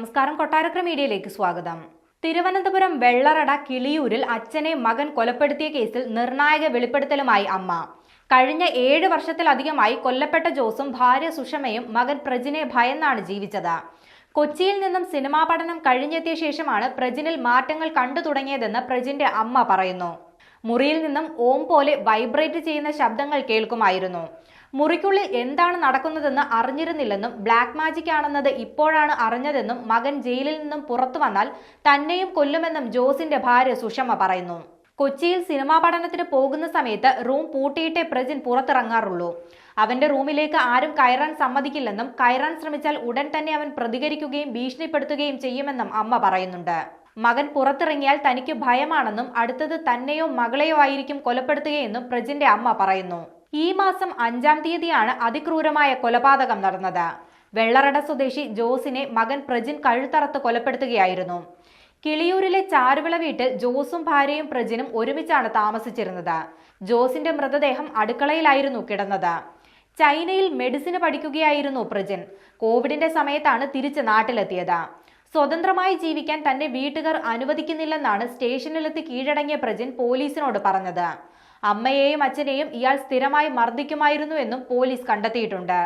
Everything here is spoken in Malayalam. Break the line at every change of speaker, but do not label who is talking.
നമസ്കാരം. കൊട്ടാരക്കര മീഡിയയിലേക്ക് സ്വാഗതം. തിരുവനന്തപുരം വെള്ളറട കിളിയൂരിൽ അച്ഛനെ മകൻ കൊലപ്പെടുത്തിയ കേസിൽ നിർണായക വെളിപ്പെടുത്തലുമായി അമ്മ. കഴിഞ്ഞ 7 വർഷത്തിലധികമായി കൊല്ലപ്പെട്ട ജോസും ഭാര്യ സുഷമയും മകൻ പ്രജിനെ ഭയന്നാണ് ജീവിച്ചത്. കൊച്ചിയിൽ നിന്നും സിനിമാ പഠനം കഴിഞ്ഞെത്തിയ ശേഷമാണ് പ്രജിനിൽ മാറ്റങ്ങൾ കണ്ടു തുടങ്ങിയതെന്ന് പ്രജിന്റെ അമ്മ പറയുന്നു. മുറിയിൽ നിന്നും ഓം പോലെ വൈബ്രേറ്റ് ചെയ്യുന്ന ശബ്ദങ്ങൾ കേൾക്കുമായിരുന്നു. മുറിക്കുള്ളിൽ എന്താണ് നടക്കുന്നതെന്ന് അറിഞ്ഞിരുന്നില്ലെന്നും ബ്ലാക്ക് മാജിക് ആണെന്നത് ഇപ്പോഴാണ് അറിഞ്ഞതെന്നും മകൻ ജയിലിൽ നിന്നും പുറത്തു വന്നാൽ തന്നെയും കൊല്ലുമെന്നും ജോസിന്റെ ഭാര്യ സുഷമ പറയുന്നു. കൊച്ചിയിൽ സിനിമാ പഠനത്തിന് പോകുന്ന സമയത്ത് റൂം പൂട്ടിയിട്ടേ പ്രജിൻ പുറത്തിറങ്ങാറുള്ളൂ. അവന്റെ റൂമിലേക്ക് ആരും കയറാൻ സമ്മതിക്കില്ലെന്നും കയറാൻ ശ്രമിച്ചാൽ ഉടൻ തന്നെ അവൻ പ്രതികരിക്കുകയും ഭീഷണിപ്പെടുത്തുകയും ചെയ്യുമെന്നും അമ്മ പറയുന്നുണ്ട്. മകൻ പുറത്തിറങ്ങിയാൽ തനിക്ക് ഭയമാണെന്നും അടുത്തത് തന്നെയോ മകളെയോ ആയിരിക്കും കൊലപ്പെടുത്തുകയെന്നും പ്രജിന്റെ അമ്മ പറയുന്നു. ഈ മാസം 5-ാം തീയതിയാണ് അതിക്രൂരമായ കൊലപാതകം നടന്നത്. വെള്ളറട സ്വദേശി ജോസിനെ മകൻ പ്രജിൻ കഴുത്തറത്ത് കൊലപ്പെടുത്തുകയായിരുന്നു. കിളിയൂരിലെ ചാരുവിള വീട്ടിൽ ജോസും ഭാര്യയും പ്രജിനും ഒരുമിച്ചാണ് താമസിച്ചിരുന്നത്. ജോസിന്റെ മൃതദേഹം അടുക്കളയിലായിരുന്നു കിടന്നത്. ചൈനയിൽ മെഡിസിന് പഠിക്കുകയായിരുന്നു പ്രജിൻ. കോവിഡിന്റെ സമയത്താണ് തിരിച്ച് നാട്ടിലെത്തിയത്. സ്വതന്ത്രമായി ജീവിക്കാൻ തന്റെ വീട്ടുകാർ അനുവദിക്കുന്നില്ലെന്നാണ് സ്റ്റേഷനിലെത്തി കീഴടങ്ങിയ പ്രജിൻ പോലീസിനോട് പറഞ്ഞത്. അമ്മയെയും അച്ഛനെയും ഇയാൾ സ്ഥിരമായി മർദ്ദിക്കുമായിരുന്നുവെന്നും പോലീസ് കണ്ടെത്തിയിട്ടുണ്ട്.